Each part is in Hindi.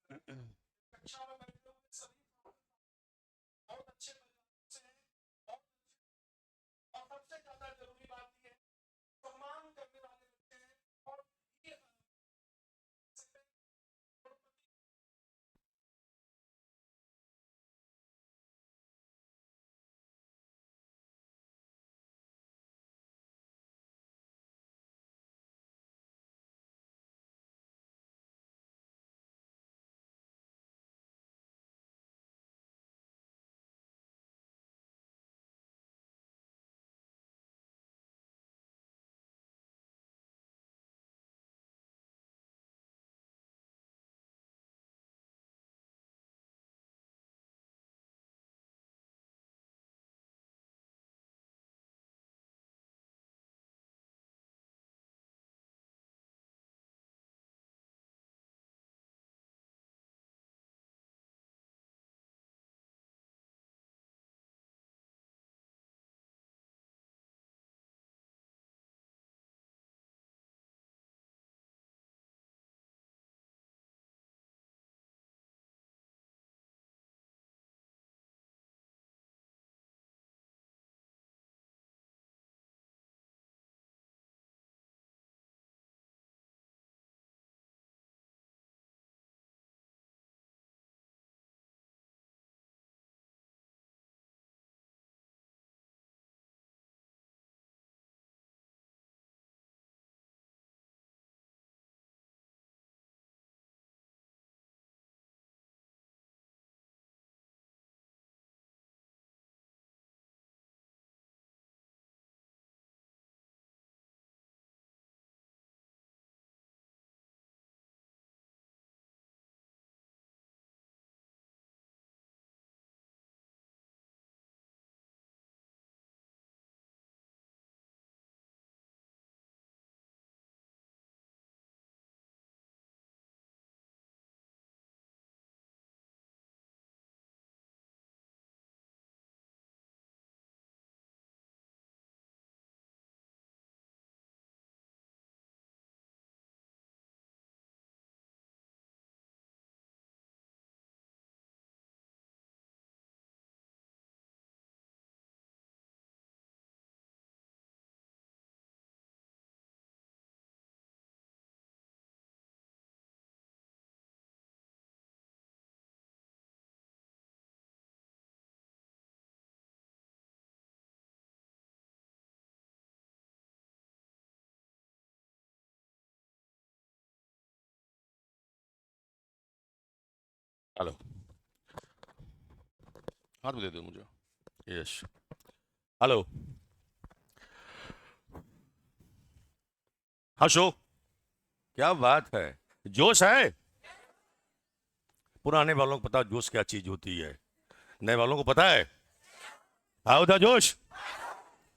कक्षा में बैठे हुए सभी बहुत अच्छे परिवार से हैं और सबसे ज्यादा जरूरी बात यह है सम्मान करने वाले बच्चे हैं और ये हेलो। हाथ में दे दो मुझे। यस। हेलो। हर्षो, क्या बात है, जोश है। पुराने वालों को पता जोश क्या चीज होती है, नए वालों को पता है। हाउ था जोश।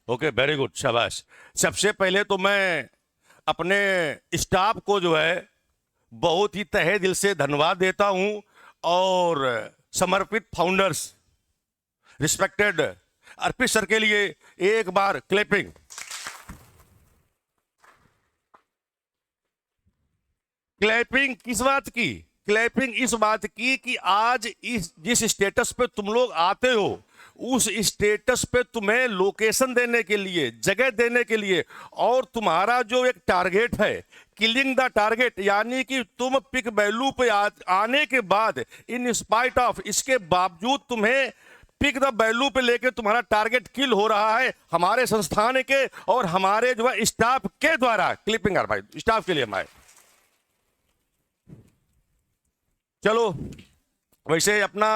ओके, वेरी गुड, शाबाश। सबसे पहले तो मैं अपने स्टाफ को जो है बहुत ही तहे दिल से धन्यवाद देता हूं, और समर्पित फाउंडर्स रिस्पेक्टेड अर्पित सर के लिए एक बार क्लैपिंग। क्लैपिंग किस बात की? क्लैपिंग इस बात की कि आज इस जिस स्टेटस पे तुम लोग आते हो, उस स्टेटस पे तुम्हें लोकेशन देने के लिए, जगह देने के लिए, और तुम्हारा जो एक टारगेट है, किलिंग द टारगेट, यानी कि तुम पिक वैल्यू पे आने के बाद, इन स्पाइट ऑफ, इसके बावजूद तुम्हें पिक द वैल्यू पे लेके तुम्हारा टारगेट किल हो रहा है हमारे संस्थान के और हमारे जो है स्टाफ के द्वारा। क्लिपिंग यार भाई, स्टाफ के लिए हमारे। चलो, वैसे अपना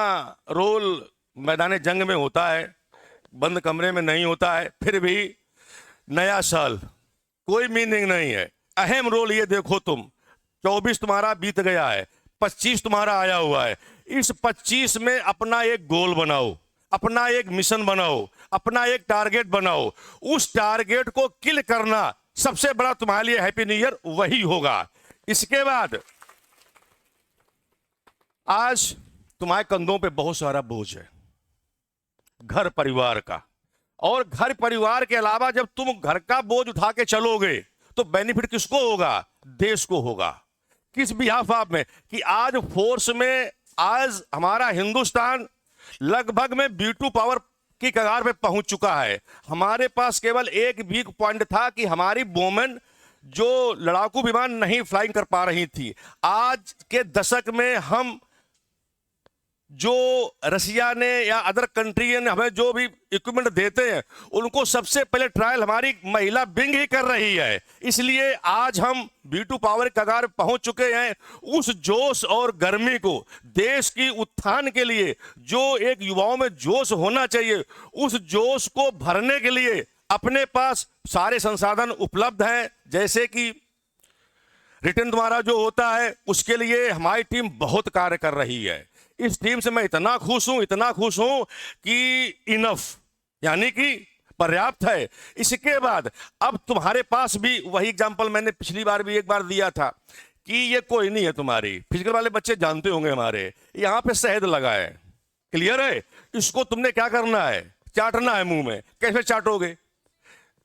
रोल मैदान जंग में होता है, बंद कमरे में नहीं होता है। फिर भी नया साल कोई मीनिंग नहीं है। अहम रोल ये देखो, तुम 24 तुम्हारा बीत गया है, 25 तुम्हारा आया हुआ है। इस 25 में अपना एक गोल बनाओ, अपना एक मिशन बनाओ, अपना एक टारगेट बनाओ। उस टारगेट को किल करना सबसे बड़ा तुम्हारे लिए हैप्पी न्यू ईयर वही होगा। इसके बाद आज तुम्हारे कंधों पे बहुत सारा बोझ है, घर परिवार का। और घर परिवार के अलावा जब तुम घर का बोझ उठा के चलोगे तो बेनिफिट किसको होगा? देश को होगा। किस बिहाफ ऑफ में कि आज फोर्स में आज हमारा हिंदुस्तान लगभग में B2 पावर की कगार पे पहुंच चुका है। हमारे पास केवल एक वीक पॉइंट था कि हमारी वोमेन जो लड़ाकू विमान नहीं फ्लाइंग कर पा रही थी। आज के दशक में हम जो रसिया ने या अदर कंट्री ने हमें जो भी इक्विपमेंट देते हैं उनको सबसे पहले ट्रायल हमारी महिला विंग ही कर रही है। इसलिए आज हम B2 पावर कगार पहुंच चुके हैं। उस जोश और गर्मी को देश की उत्थान के लिए जो एक युवाओं में जोश होना चाहिए, उस जोश को भरने के लिए अपने पास सारे संसाधन उपलब्ध हैं। जैसे कि रिटर्न द्वारा जो होता है उसके लिए हमारी टीम बहुत कार्य कर रही है। इस टीम से मैं इतना खुश हूं कि इनफ यानी कि पर्याप्त है। इसके बाद अब तुम्हारे पास भी वही एग्जांपल मैंने पिछली बार भी एक बार दिया था कि ये कोई नहीं है, तुम्हारी फिजिकल वाले बच्चे जानते होंगे हमारे यहां पे शहद लगा है, क्लियर है। इसको तुमने क्या करना है, चाटना है मुंह में। कैसे चाटोगे?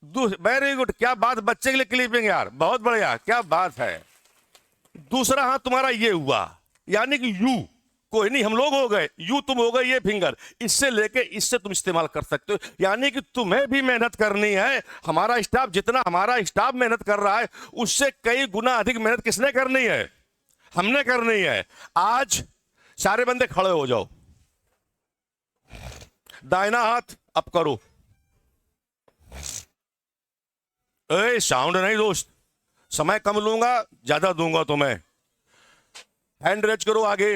वेरी गुड, क्या बात, बच्चे के लिए क्लिपिंग यार, बहुत बढ़िया, क्या बात है। दूसरा हाथ तुम्हारा ये हुआ, यानी कि यू कोई नहीं, हम लोग हो गए, यू तुम हो गए, ये फिंगर, इससे लेके इससे तुम इस्तेमाल कर सकते हो। यानी कि तुम्हें भी मेहनत करनी है। हमारा स्टाफ, जितना हमारा स्टाफ मेहनत कर रहा है उससे कई गुना अधिक मेहनत किसने करनी है? हमने करनी है। आज सारे बंदे खड़े हो जाओ, दाहिना हाथ अप करो। ए साउंड नहीं दोस्त, समय कम लूंगा, ज्यादा दूंगा तुम्हें। हैंड रेज करो आगे।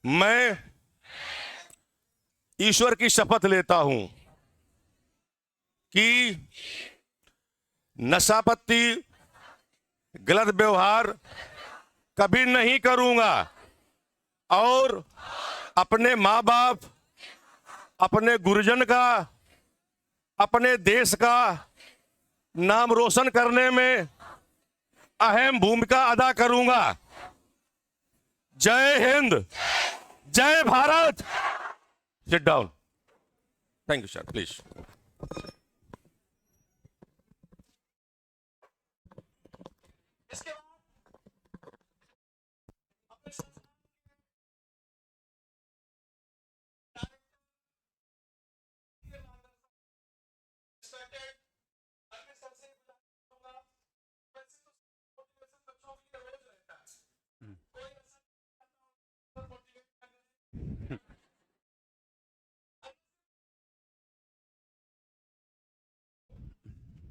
मैं ईश्वर की शपथ लेता हूं कि नशापत्ती, गलत व्यवहार कभी नहीं करूंगा और अपने मां बाप, अपने गुरुजन का, अपने देश का नाम रोशन करने में अहम भूमिका अदा करूंगा। जय हिंद, जय Bharat. Sit down. Thank you sir, please. इसके बाद अपने संस्थान के started, अपने सर से बुलाऊंगा। वैसे तो मोटिवेशन बच्चों के लिए रोज रहता है, कोई ऐसा मोटिवेट करने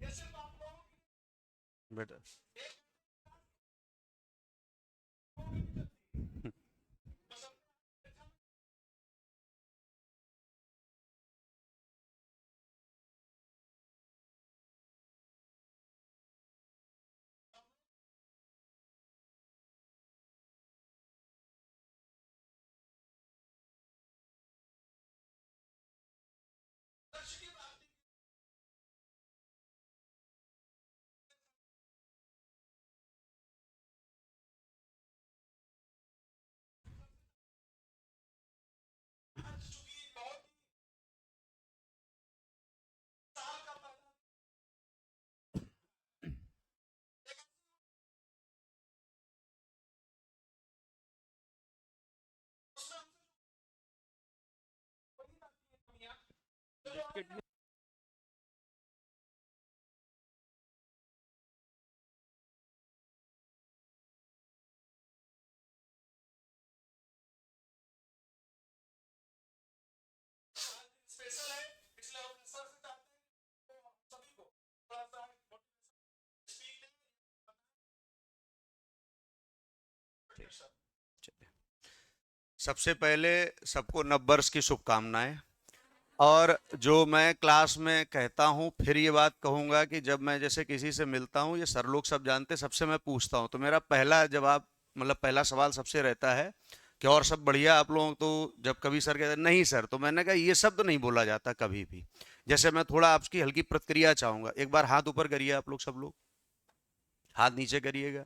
ये सिर्फ आप लोगों की बेटा स्पेशल है, इसलिए हम सर से चाहते हैं तो सभी को थोड़ा सा मोटिवेशन स्पीक सबसे पहले सबको नववर्ष की शुभकामनाएं। और जो मैं क्लास में कहता हूं, फिर ये बात कहूंगा कि जब मैं जैसे किसी से मिलता हूं, ये सर लोग सब जानते, सबसे मैं पूछता हूं तो मेरा पहला जवाब, मतलब पहला सवाल सबसे रहता है कि और सब बढ़िया आप लोग। तो जब कभी सर कहते हैं नहीं सर, तो मैंने कहा ये शब्द नहीं बोला जाता कभी भी। जैसे मैं थोड़ा आपकी हल्की प्रतिक्रिया चाहूंगा। एक बार हाथ ऊपर करिए आप लोग, सब लोग हाथ नीचे करिएगा।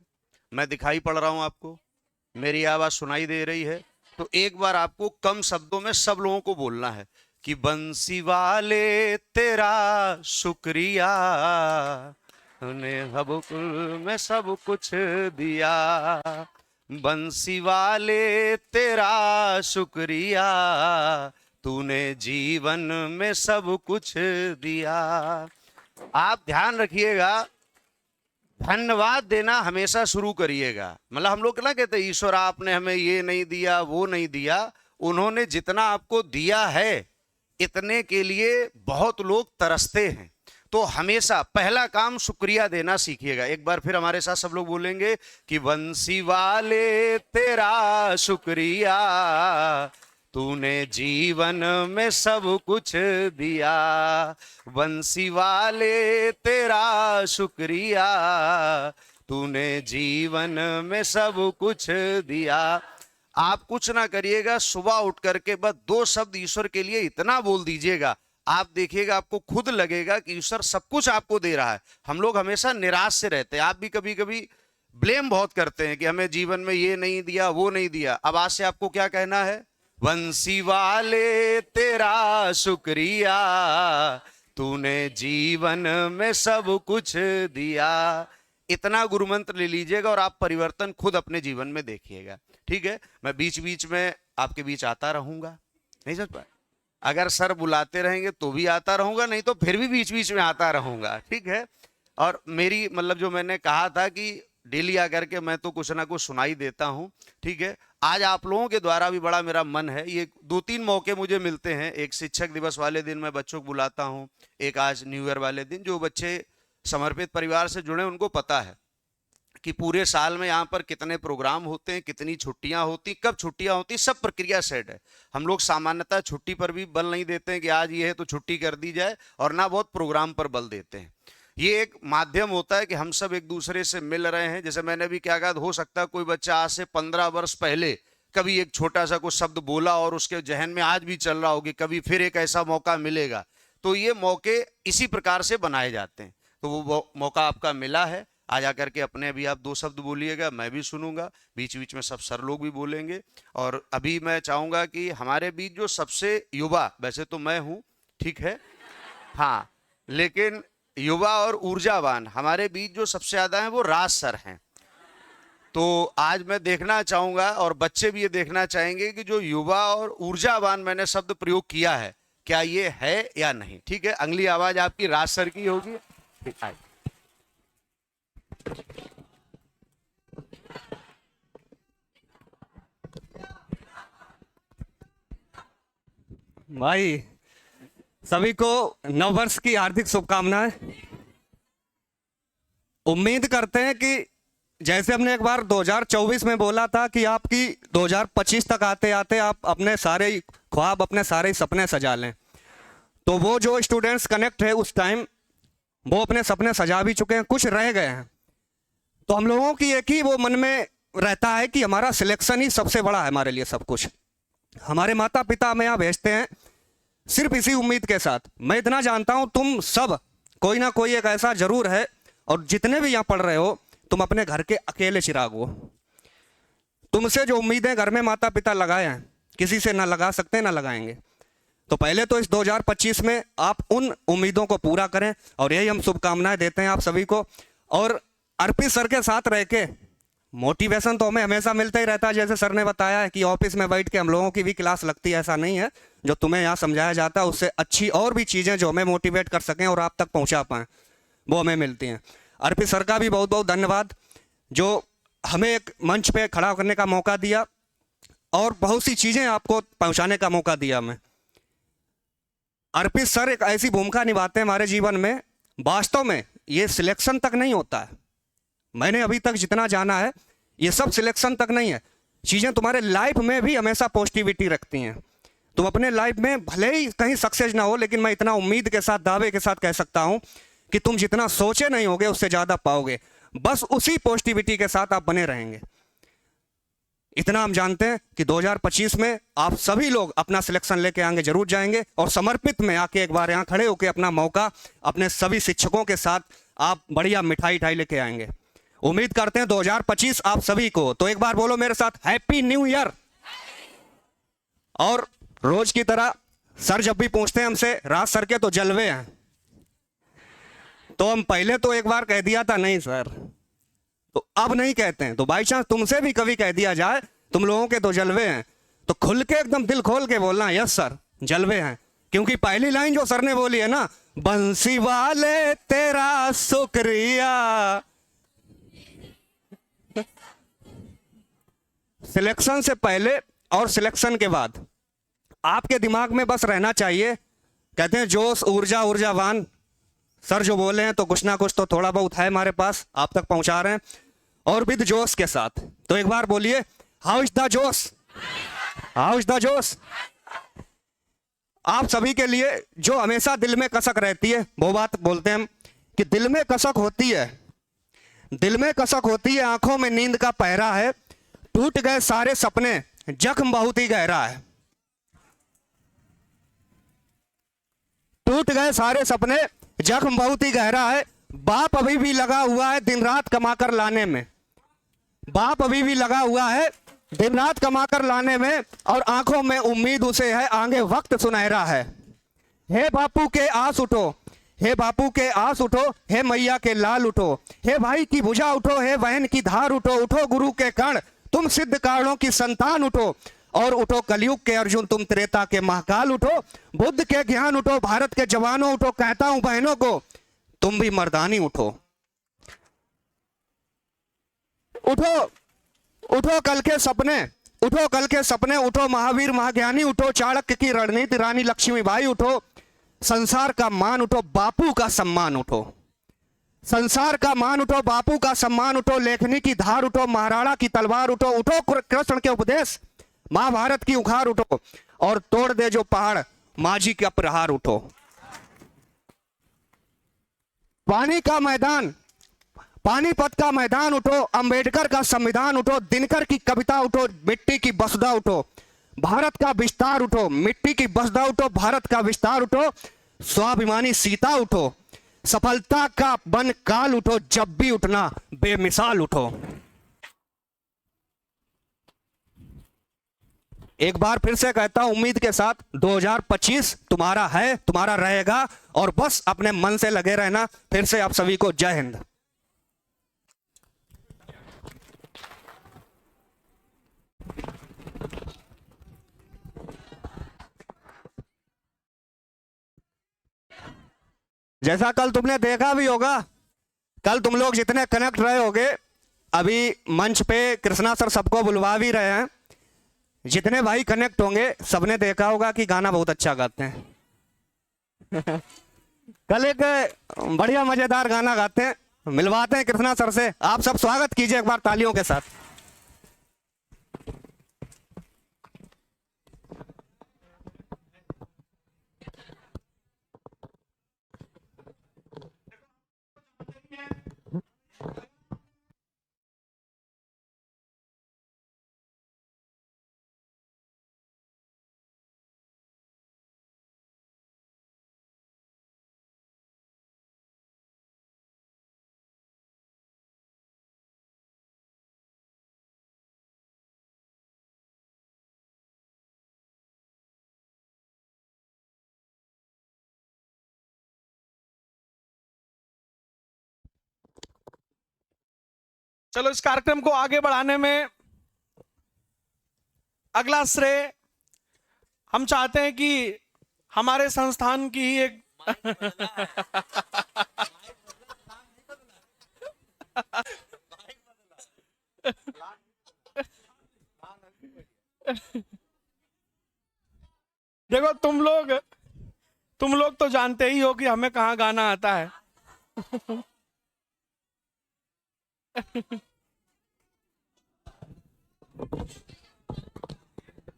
मैं दिखाई पड़ रहा हूं आपको, मेरी आवाज सुनाई दे रही है? तो एक बार आपको कम शब्दों में सब लोगों को बोलना है कि बंसी वाले तेरा शुक्रिया, तूने हबकुल में सब कुछ दिया, बंसी वाले तेरा शुक्रिया, तूने जीवन में सब कुछ दिया। आप ध्यान रखिएगा, धन्यवाद देना हमेशा शुरू करिएगा। मतलब हम लोग ना कहते ईश्वर आपने हमें ये नहीं दिया वो नहीं दिया, उन्होंने जितना आपको दिया है इतने के लिए बहुत लोग तरसते हैं। तो हमेशा पहला काम शुक्रिया देना सीखिएगा। एक बार फिर हमारे साथ सब लोग बोलेंगे कि बंसी वाले तेरा शुक्रिया, तूने जीवन में सब कुछ दिया, बंसी वाले तेरा शुक्रिया, तूने जीवन में सब कुछ दिया। आप कुछ ना करिएगा, सुबह उठ करके बस 2 शब्द ईश्वर के लिए इतना बोल दीजिएगा, आप देखिएगा आपको खुद लगेगा कि ईश्वर सब कुछ आपको दे रहा है। हम लोग हमेशा निराश से रहते हैं। आप भी कभी कभी ब्लेम बहुत करते हैं कि हमें जीवन में ये नहीं दिया वो नहीं दिया। अब आज से आपको क्या कहना है? बंसी वाले तेरा शुक्रिया, तूने जीवन में सब कुछ दिया। इतना गुरु मंत्र ले लीजिएगा और आप परिवर्तन खुद अपने जीवन में देखिएगा। ठीक है, मैं बीच बीच में आपके बीच आता रहूंगा, नहीं समझ पाए? अगर सर बुलाते रहेंगे तो भी आता रहूंगा, नहीं तो फिर भी बीच बीच में आता रहूंगा। ठीक है, और मेरी मतलब जो मैंने कहा था कि डेली आकर के मैं तो कुछ ना कुछ सुनाई देता हूं। ठीक है, आज आप लोगों के द्वारा भी बड़ा मेरा मन है। ये 2-3 मौके मुझे मिलते हैं। एक शिक्षक दिवस वाले दिन मैं बच्चों को बुलाता हूं, एक आज न्यू ईयर वाले दिन। जो बच्चे समर्पित परिवार से जुड़े उनको पता है कि पूरे साल में यहाँ पर कितने प्रोग्राम होते हैं, कितनी छुट्टियां होती, कब छुट्टियां होती, सब प्रक्रिया सेट है। हम लोग सामान्यतः छुट्टी पर भी बल नहीं देते हैं कि आज ये है तो छुट्टी कर दी जाए, और ना बहुत प्रोग्राम पर बल देते हैं। ये एक माध्यम होता है कि हम सब एक दूसरे से मिल रहे हैं। जैसे मैंने भी क्या कहा, हो सकता है कोई बच्चा आज से 15 वर्ष पहले कभी एक छोटा सा कुछ शब्द बोला और उसके जहन में आज भी चल रहा होगी, कभी फिर एक ऐसा मौका मिलेगा। तो ये मौके इसी प्रकार से बनाए जाते हैं। तो वो मौका आपका मिला है, आ जाकर के अपने भी आप 2 शब्द बोलिएगा, मैं भी सुनूंगा, बीच बीच में सब सर लोग भी बोलेंगे। और अभी मैं चाहूंगा कि हमारे बीच जो सबसे युवा, वैसे तो मैं हूं, ठीक है, हाँ, लेकिन युवा और ऊर्जावान हमारे बीच जो सबसे ज्यादा हैं वो राज सर हैं। तो आज मैं देखना चाहूंगा और बच्चे भी ये देखना चाहेंगे कि जो युवा और ऊर्जावान मैंने शब्द प्रयोग किया है, क्या ये है या नहीं। ठीक है, अगली आवाज आपकी राज सर की होगी। भाई सभी को नववर्ष की हार्दिक शुभकामनाएं। उम्मीद करते हैं कि जैसे हमने एक बार 2024 में बोला था कि आपकी 2025 तक आते आते आप अपने सारे ख्वाब, अपने सारे सपने सजा लें। तो वो जो स्टूडेंट्स कनेक्ट है उस टाइम, वो अपने सपने सजा भी चुके हैं, कुछ रह गए हैं। तो हम लोगों की एक ही वो मन में रहता है कि हमारा सिलेक्शन ही सबसे बड़ा है हमारे लिए सब कुछ। हमारे माता पिता हमें यहाँ भेजते हैं सिर्फ इसी उम्मीद के साथ। मैं इतना जानता हूँ तुम सब कोई ना कोई एक ऐसा जरूर है, और जितने भी यहाँ पढ़ रहे हो तुम अपने घर के अकेले चिराग हो। तुमसे जो उम्मीदें घर में माता पिता लगाए हैं किसी से ना लगा सकते ना लगाएंगे। तो पहले तो इस 2025 में आप उन उम्मीदों को पूरा करें, और यही हम शुभकामनाएं देते हैं आप सभी को। और अर्पित सर के साथ रह के मोटिवेशन तो हमें हमेशा मिलता ही रहता है। जैसे सर ने बताया है कि ऑफिस में बैठ के हम लोगों की भी क्लास लगती है, ऐसा नहीं है। जो तुम्हें यहाँ समझाया जाता है उससे अच्छी और भी चीज़ें जो हमें मोटिवेट कर सकें और आप तक पहुँचा पाएँ, वो हमें मिलती हैं। अर्पित सर का भी बहुत बहुत धन्यवाद, जो हमें एक मंच पे खड़ा करने का मौका दिया और बहुत सी चीज़ें आपको पहुँचाने का मौका दिया हमें। अर्पित सर एक ऐसी भूमिका निभाते हैं हमारे जीवन में, वास्तव में ये सिलेक्शन तक नहीं होता है। मैंने अभी तक जितना जाना है ये सब सिलेक्शन तक नहीं है। चीज़ें तुम्हारे लाइफ में भी हमेशा पॉजिटिविटी रखती हैं। तुम अपने लाइफ में भले ही कहीं सक्सेस ना हो, लेकिन मैं इतना उम्मीद के साथ, दावे के साथ कह सकता हूं कि तुम जितना सोचे नहीं होगे उससे ज़्यादा पाओगे। बस उसी पॉजिटिविटी के साथ आप बने रहेंगे। इतना हम जानते हैं कि 2025 में आप सभी लोग अपना सिलेक्शन लेके आगे जरूर जाएंगे, और समर्पित में आके एक बार यहाँ खड़े होकर अपना मौका अपने सभी शिक्षकों के साथ आप बढ़िया मिठाई लेके आएंगे। उम्मीद करते हैं 2025 आप सभी को। तो एक बार बोलो मेरे साथ, हैप्पी न्यू ईयर। और रोज की तरह सर जब भी पूछते हैं हमसे, राज सर के तो जलवे हैं, तो हम पहले तो एक बार कह दिया था नहीं सर, तो अब नहीं कहते हैं। तो बाई चांस तुमसे भी कभी कह दिया जाए तुम लोगों के तो जलवे हैं, तो खुल के एकदम दिल खोल के बोलना यस सर जलवे हैं। क्योंकि पहली लाइन जो सर ने बोली है ना, बंसी वाले तेरा शुक्रिया, सिलेक्शन से पहले और सिलेक्शन के बाद आपके दिमाग में बस रहना चाहिए, कहते हैं जोश ऊर्जा ऊर्जावान। सर जो बोले हैं तो कुछ ना कुछ तो थोड़ा बहुत है हमारे पास, आप तक पहुंचा रहे हैं और विद जोश के साथ। तो एक बार बोलिए हाउ इज द जोश, हाउ इज द जोश। आप सभी के लिए जो हमेशा दिल में कसक रहती है वो बात बोलते हैं हम कि दिल में कसक होती है, दिल में कसक होती है, आंखों में नींद का पहरा है, टूट गए सारे सपने जख्म बहुत ही गहरा है, टूट गए सारे सपने जख्म बहुत ही गहरा है। बाप अभी भी लगा हुआ है दिन रात कमाकर लाने में, बाप अभी भी लगा हुआ है दिन रात कमाकर लाने में, और आंखों में उम्मीद उसे है आगे वक्त सुनहरा है। हे बापू के आस उठो, हे बापू के आस उठो, हे मैया के लाल उठो, हे भाई की भुजा उठो, हे बहन की धार उठो, उठो गुरु के कण तुम सिद्ध कारणों की संतान उठो, और उठो कलयुग के अर्जुन तुम त्रेता के महाकाल उठो, बुद्ध के ज्ञान उठो, भारत के जवानों उठो, कहता हूं बहनों को तुम भी मर्दानी उठो। उठो उठो कल के सपने, उठो कल के सपने, उठो महावीर महाज्ञानी उठो, चाणक्य की रणनीति रानी लक्ष्मीबाई उठो, संसार का मान उठो, बापू का सम्मान उठो, संसार का मान उठो, बापू का सम्मान उठो, लेखनी की धार उठो, महाराणा की तलवार उठो, उठो कृष्ण के उपदेश महाभारत की उखार उठो, और तोड़ दे जो पहाड़ माझी का प्रहार उठो। पानी का मैदान, पानीपत का मैदान उठो, अंबेडकर का संविधान उठो, दिनकर की कविता उठो, मिट्टी की बसदा उठो, भारत का विस्तार उठो, मिट्टी की बसदा उठो, भारत का विस्तार उठो, स्वाभिमानी सीता उठो, सफलता का बन काल उठो, जब भी उठना बेमिसाल उठो। एक बार फिर से कहता हूं उम्मीद के साथ, 2025 तुम्हारा है, तुम्हारा रहेगा, और बस अपने मन से लगे रहना। फिर से आप सभी को जय हिंद। जैसा कल तुमने देखा भी होगा, कल तुम लोग जितने कनेक्ट रहे होगे, अभी मंच पे कृष्णा सर सबको बुलवा भी रहे हैं, जितने भाई कनेक्ट होंगे सबने देखा होगा कि गाना बहुत अच्छा गाते हैं। कल एक बढ़िया मजेदार गाना गाते हैं, मिलवाते हैं कृष्णा सर से। आप सब स्वागत कीजिए एक बार तालियों के साथ। चलो इस कार्यक्रम को आगे बढ़ाने में अगला श्रेय हम चाहते हैं कि हमारे संस्थान की ही एक देखो तुम लोग तो जानते ही हो कि हमें कहाँ गाना आता है।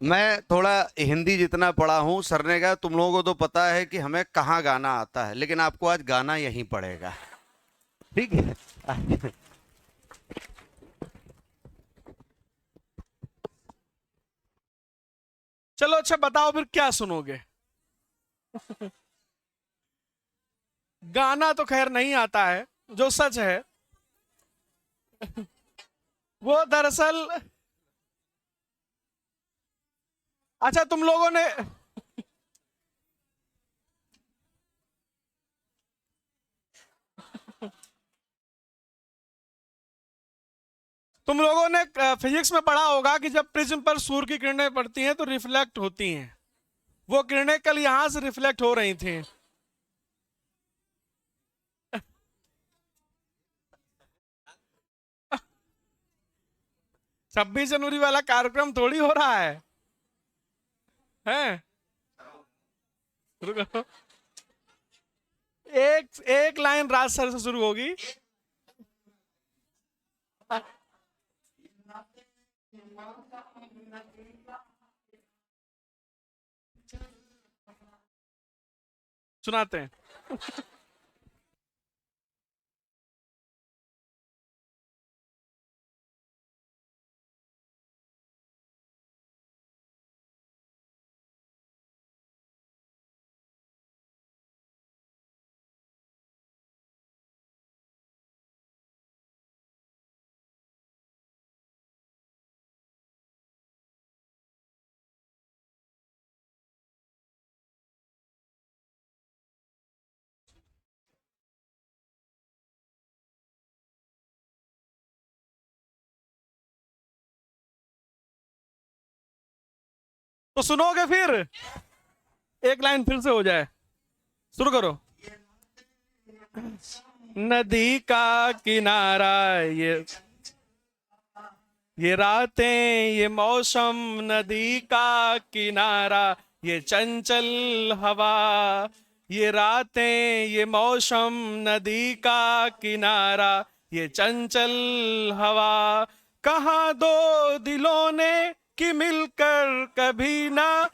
मैं थोड़ा हिंदी जितना पढ़ा हूँ, सर ने कहा तुम लोगों को तो पता है कि हमें कहाँ गाना आता है, लेकिन आपको आज गाना यहीं पड़ेगा, ठीक है। चलो अच्छा बताओ फिर क्या सुनोगे। गाना तो खैर नहीं आता है, जो सच है वो दरअसल, अच्छा तुम लोगों ने तुम लोगों ने फिजिक्स में पढ़ा होगा कि जब प्रिज्म पर सूर्य की किरणें पड़ती हैं तो रिफ्लेक्ट होती हैं। वो किरणें कल यहां से रिफ्लेक्ट हो रही थी। 26 जनवरी वाला कार्यक्रम थोड़ी हो रहा है, हैं? रुको, एक एक लाइन राज सर से शुरू होगी। सुनाते हैं। तो सुनोगे फिर? एक लाइन फिर से हो जाए, शुरू करो। नदी का किनारा, ये रातें, ये मौसम, नदी का किनारा, ये चंचल हवा, ये रातें, ये मौसम, नदी का किनारा, ये चंचल हवा, कहाँ दो दिलों ने कि मिलकर कभी ना।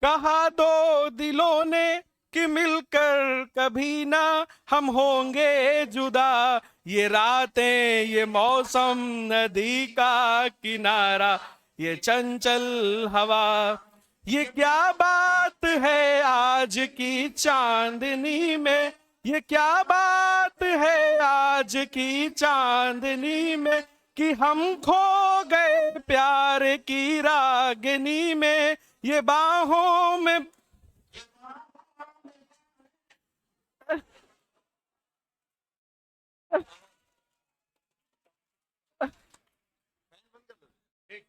कहा दो दिलों ने कि मिलकर कभी ना हम होंगे जुदा, ये रातें, ये मौसम, नदी का किनारा, ये चंचल हवा, ये क्या बात है आज की चांदनी में, ये क्या बात है आज की चांदनी में, कि हम खो गए प्यार की रागनी में, ये बाहों में।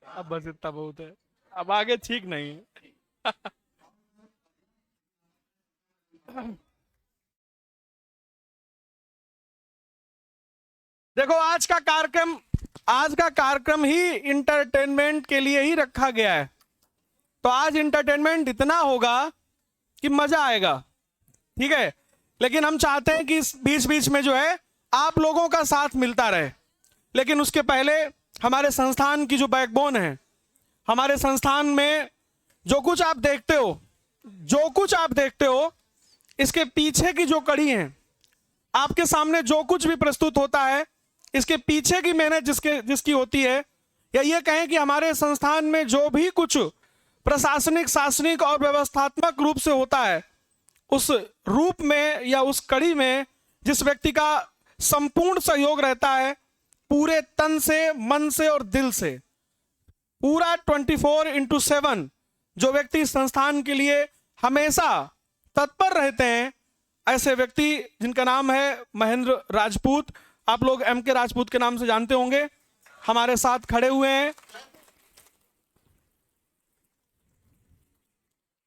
अब बस इतना बहुत है, अब आगे ठीक नहीं है। देखो, आज का कार्यक्रम ही इंटरटेनमेंट के लिए ही रखा गया है। तो आज इंटरटेनमेंट इतना होगा कि मजा आएगा, ठीक है? लेकिन हम चाहते हैं कि इस बीच बीच में जो है आप लोगों का साथ मिलता रहे। लेकिन उसके पहले हमारे संस्थान की जो बैकबोन है, हमारे संस्थान में जो कुछ आप देखते हो, इसके पीछे की जो कड़ी है, आपके सामने जो कुछ भी प्रस्तुत होता है, इसके पीछे की मेहनत जिसकी होती है, या ये कहें कि हमारे संस्थान में जो भी कुछ प्रशासनिक, शासनिक और व्यवस्थात्मक रूप से होता है, उस रूप में या उस कड़ी में जिस व्यक्ति का संपूर्ण सहयोग रहता है, पूरे तन से, मन से और दिल से, पूरा 24/7 जो व्यक्ति संस्थान के लिए हमेशा तत्पर रहते हैं, ऐसे व्यक्ति जिनका नाम है महेंद्र राजपूत, आप लोग MK राजपूत के नाम से जानते होंगे, हमारे साथ खड़े हुए हैं।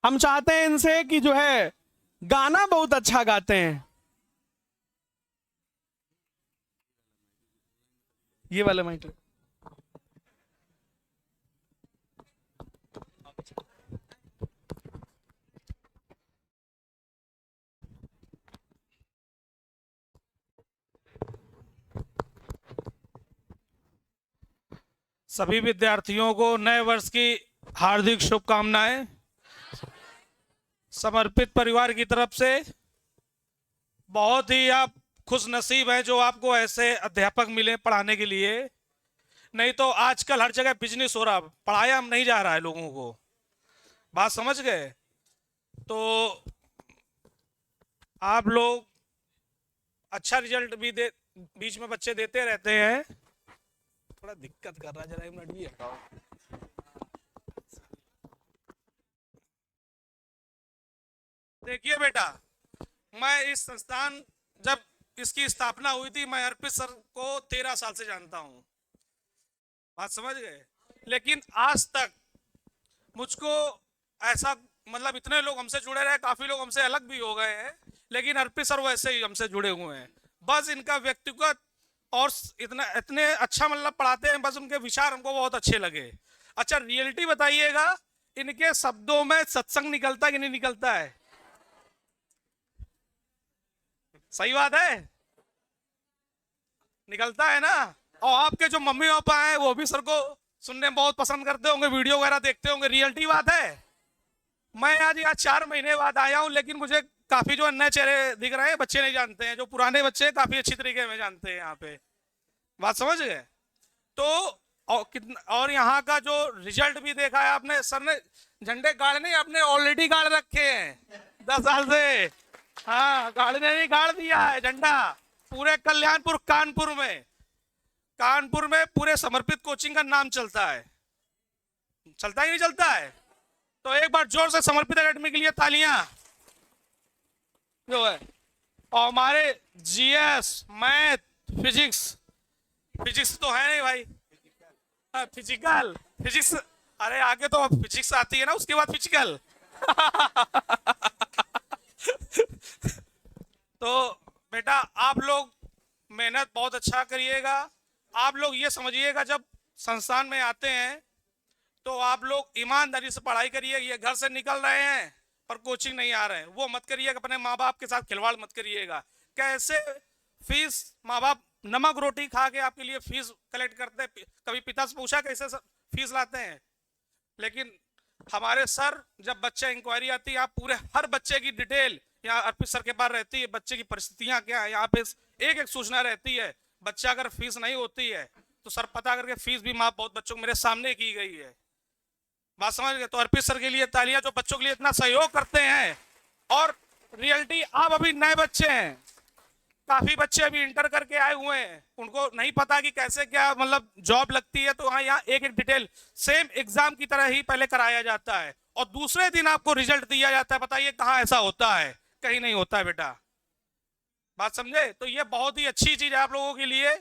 हम चाहते हैं इनसे कि जो है गाना बहुत अच्छा गाते हैं। ये वाले माइक सभी विद्यार्थियों को नए वर्ष की हार्दिक शुभकामनाएं। समर्पित परिवार की तरफ से बहुत ही आप खुश नसीब हैं जो आपको ऐसे अध्यापक मिले पढ़ाने के लिए। नहीं तो आजकल हर जगह बिजनेस हो रहा, पढ़ाया हम नहीं जा रहा है लोगों को। बात समझ गए? तो आप लोग अच्छा रिजल्ट भी बीच में बच्चे देते रहते हैं। थोड़ा दिक्कत कर रहा है, जरा 1 मिनट भी हटाओ। देखिए बेटा, मैं इस संस्थान जब इसकी स्थापना हुई थी, मैं अर्पित सर को 13 साल से जानता हूं, बात समझ गए। लेकिन आज तक मुझको ऐसा, मतलब इतने लोग हमसे जुड़े रहे, काफी लोग हमसे अलग भी हो गए हैं, लेकिन अर्पित सर वैसे ही हमसे जुड़े हुए हैं। बस इनका व्यक्तिगत और इतने अच्छा मतलब पढ़ाते हैं, बस उनके विचार हमको बहुत अच्छे लगे। अच्छा, रियलिटी बताइएगा, इनके शब्दों में सत्संग निकलता है कि नहीं निकलता है? सही बात है, निकलता है ना। और आपके जो मम्मी पापा हैं वो भी सर को सुनने में बहुत पसंद करते होंगे, वीडियो वगैरह देखते होंगे। रियलिटी बात है। मैं आज यहाँ 4 महीने बाद आया हूँ, लेकिन मुझे काफी जो नए चेहरे दिख रहे हैं, बच्चे नहीं जानते हैं। जो पुराने बच्चे काफी अच्छी तरीके में जानते हैं यहाँ पे, बात समझ गए। तो और यहाँ का जो रिजल्ट भी देखा है आपने, सर ने झंडे गाड़ नहीं, आपने ऑलरेडी गाड़ रखे हैं 10 साल से। हाँ, गाड़ने नहीं, गाड़ दिया है झंडा पूरे कल्याणपुर कानपुर में पूरे समर्पित कोचिंग का नाम चलता है। चलता ही नहीं चलता है? तो एक बार जोर से समर्पित एकेडमी के लिए तालियां जो है। और हमारे जीएस, मैथ, फिजिक्स तो है नहीं भाई, फिजिक्स, अरे आगे तो फिजिक्स आती है ना, उसके बाद फिजिकल। तो बेटा आप लोग मेहनत बहुत अच्छा करिएगा। आप लोग ये समझिएगा, जब संस्थान में आते हैं तो आप लोग ईमानदारी से पढ़ाई करिए। ये घर से निकल रहे हैं पर कोचिंग नहीं आ रहे हैं, वो मत करिएगा। अपने माँ बाप के साथ खिलवाड़ मत करिएगा। कैसे फीस, माँ बाप नमक रोटी खा के आपके लिए फीस कलेक्ट करते हैं। कभी पिता से पूछा कैसे फीस लाते हैं? लेकिन हमारे सर, जब बच्चे इंक्वायरी आती है, आप पूरे हर बच्चे की डिटेल यहाँ अर्पित सर के पास रहती है। बच्चे की परिस्थितियां क्या है, यहाँ पे एक एक सूचना रहती है। बच्चा अगर फीस नहीं होती है तो सर पता करके फीस भी माफ बहुत बच्चों को मेरे सामने की गई है, बात समझ गए। तो अर्पित सर के लिए तालियां, जो बच्चों के लिए इतना सहयोग करते हैं। और रियलिटी, आप अभी नए बच्चे हैं, काफी बच्चे अभी इंटर करके आए हुए हैं, उनको नहीं पता कि कैसे क्या मतलब जॉब लगती है। तो हाँ, यहाँ एक एक डिटेल सेम एग्जाम की तरह ही पहले कराया जाता है और दूसरे दिन आपको रिजल्ट दिया जाता है। बताइए कहाँ ऐसा होता है? कहीं नहीं होता है बेटा, बात समझे। तो ये बहुत ही अच्छी चीज है आप लोगों के लिए।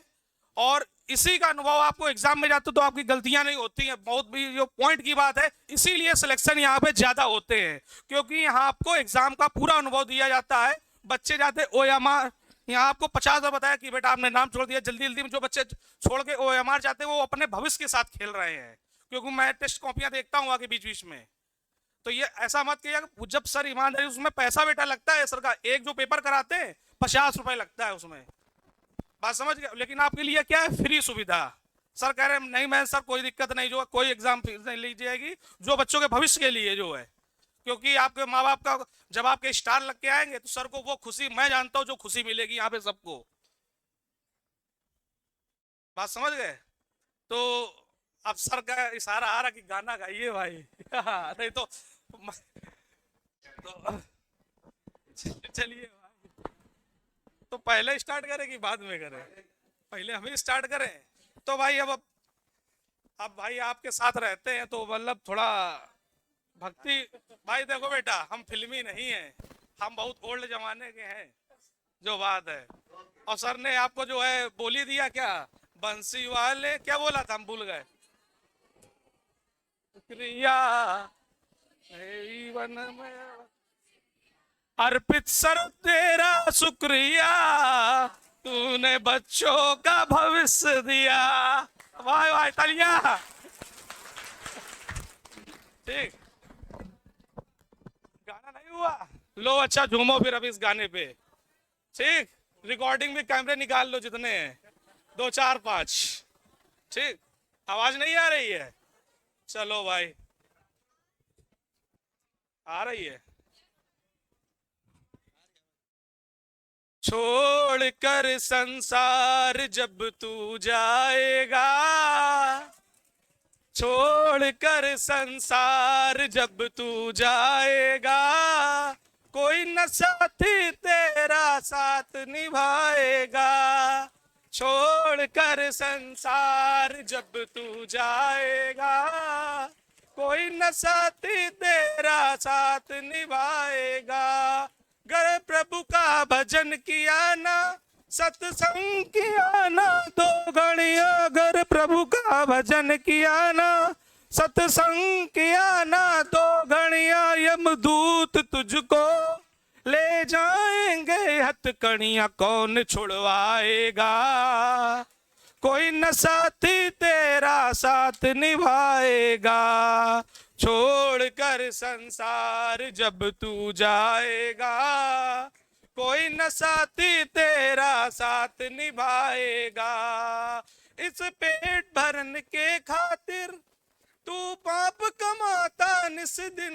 और इसी का अनुभव आपको एग्जाम में जाते तो आपकी गलतियां नहीं होती हैं। बहुत भी जो पॉइंट की बात है, इसीलिए सिलेक्शन यहाँ पे ज्यादा होते हैं, क्योंकि यहाँ आपको एग्जाम का पूरा अनुभव दिया जाता है। बच्चे जाते OMR, यहाँ आपको 50 बार बताया कि बेटा आपने नाम छोड़ दिया। जल्दी जल्दी में जो बच्चे छोड़ के OMR जाते हैं, वो अपने भविष्य के साथ खेल रहे हैं। क्योंकि मैं टेस्ट कॉपियां देखता हूँ आगे बीच बीच में। तो ये ऐसा मत किया, जब सर ईमानदारी, उसमें पैसा बेटा लगता है सर का। एक जो पेपर कराते हैं 50 रुपए लगता है उसमें, बात समझ गए। लेकिन आपके लिए क्या है, फ्री सुविधा। सर कह रहे हैं नहीं मैं सर कोई दिक्कत नहीं, जो कोई एग्जाम फीस नहीं ली जाएगी, जो बच्चों के भविष्य के लिए जो है। क्योंकि आपके माँ बाप का जब आपके स्टार लग के आएंगे तो सर को वो खुशी, मैं जानता हूं जो खुशी मिलेगी यहाँ पे सबको, बात समझ गए। तो अब सर का इशारा आ रहा कि गाना गाइए भाई। नहीं तो चलिए भाई, तो पहले स्टार्ट करें कि बाद में करें? पहले हम ही स्टार्ट करें। तो भाई अब भाई आपके साथ रहते हैं तो मतलब थोड़ा भक्ति। भाई देखो बेटा, हम फिल्मी नहीं हैं, हम बहुत ओल्ड जमाने के हैं, जो बात है। और सर ने आपको जो है बोली दिया, क्या बंसी वाले क्या बोला था, हम भूल गए। शुक्रिया जीवन में अर्पित सर तेरा शुक्रिया, तूने बच्चों का भविष्य दिया। वाह वाह, तालियां। ठीक, गाना नहीं हुआ? लो अच्छा, झूमो फिर अभी इस गाने पे। ठीक, रिकॉर्डिंग में कैमरे निकाल लो जितने हैं, 2 4 5। ठीक, आवाज नहीं आ रही है? चलो भाई, आ रही है। छोड़ कर संसार जब तू जाएगा, छोड़ कर संसार जब तू जाएगा, कोई न साथी तेरा साथ निभाएगा। छोड़ कर संसार जब तू जाएगा, कोई न साथी तेरा साथ निभाएगा। गर प्रभु का भजन किया ना, सत्संग किया ना दो घड़िया, अगर प्रभु का भजन किया ना, सत्संग किया ना दो घड़िया, यमदूत तुझको ले जाएंगे हथकड़ियां, कौन छुड़वाएगा। कोई न साथी तेरा साथ निभाएगा, छोड़कर संसार जब तू जाएगा। कोई न साथी तेरा साथ निभाएगा। इस पेट भरन के खातिर तू पाप कमाता निस दिन,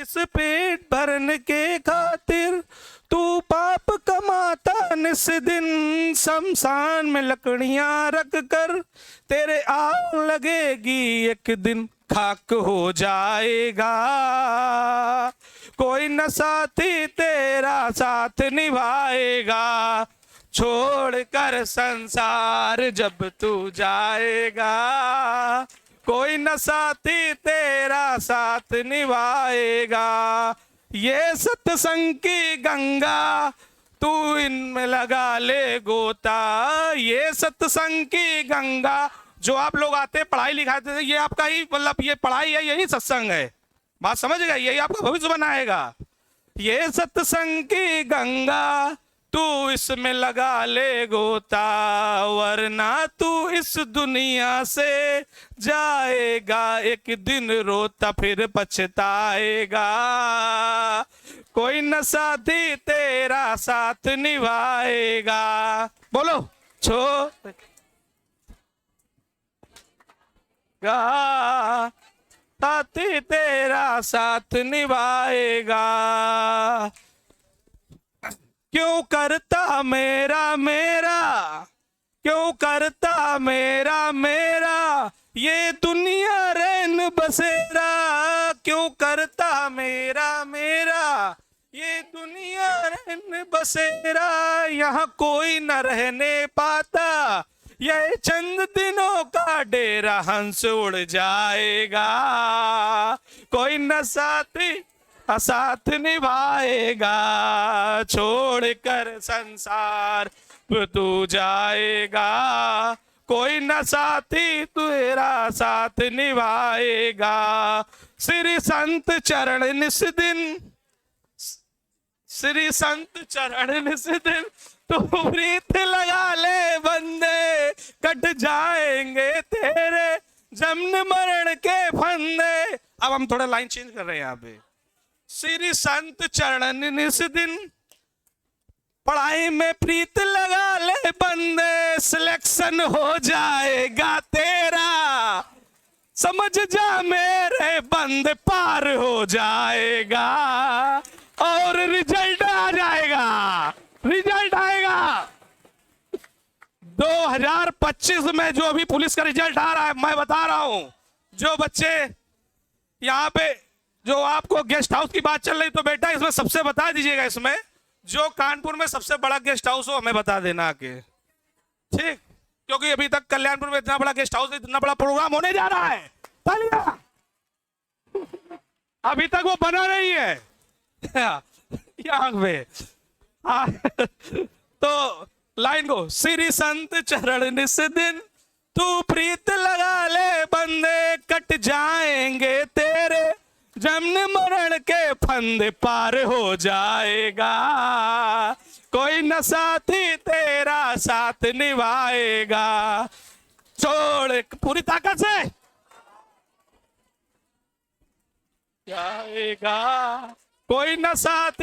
इस पेट भरन के खातिर तू पाप कमाता निस दिन। शमशान में लकड़ियां रख कर तेरे आग लगेगी, एक दिन खाक हो जाएगा। कोई न साथी तेरा साथ निभाएगा, छोड़कर संसार जब तू जाएगा। कोई न साथी तेरा साथ निभाएगा। ये सत्संग की गंगा तू इनमें लगा ले गोता, ये सत्संग की गंगा। जो आप लोग आते पढ़ाई लिखाई, ये आपका ही मतलब ये पढ़ाई है, यही सत्संग है। बात समझ गए, यही आपका भविष्य बनाएगा। ये सत्संग की गंगा तू इसमें लगा ले गोता, वरना तू इस दुनिया से जाएगा, एक दिन रोता फिर पछताएगा। कोई न साथी तेरा साथ निभाएगा। बोलो साथी तेरा साथ निभाएगा। क्यों करता मेरा मेरा, क्यों करता मेरा मेरा, ये दुनिया रैन बसेरा। क्यों करता मेरा मेरा, ये दुनिया रैन बसेरा। यहाँ कोई न रहने पाता, ये चंद दिनों का डेरा, हंस उड़ जाएगा। कोई न साथी साथ निभाएगा, छोड़कर संसार तू जाएगा। कोई न साथी तेरा साथ निभाएगा। श्री संत चरण निस दिन, श्री संत चरण निस दिन, तू प्रीत लगा ले बंदे, कट जाएंगे तेरे जन्म मरण के फंदे। अब हम थोड़ा लाइन चेंज कर रहे हैं यहाँ पे। श्री संत चरण निस दिन, पढ़ाई में प्रीत लगा ले बंदे, सिलेक्शन हो जाएगा तेरा। समझ जा मेरे बंदे, पार हो जाएगा और रिजल्ट आ जाएगा, रिजल्ट आएगा। 2025 में जो अभी पुलिस का रिजल्ट आ रहा है, मैं बता रहा हूं, जो बच्चे यहाँ पे जो आपको गेस्ट हाउस की बात चल रही, तो बेटा इसमें सबसे बता दीजिएगा, इसमें जो कानपुर में सबसे बड़ा गेस्ट हाउस हो हमें बता देना आके, ठीक? क्योंकि अभी तक कल्याणपुर में इतना बड़ा गेस्ट हाउस, इतना बड़ा प्रोग्राम होने जा रहा है, अभी तक वो बना नहीं है यहाँ पे। तो लाइन को, श्री संत चरण निस दिन, तू प्रीत लगा ले बंदे, कट जाएंगे तेरे जन्म मरण के फंदे, पार हो जाएगा। कोई न साथी तेरा साथ निभाएगा, छोड़ पूरी ताकत से जाएगा। कोई न साथी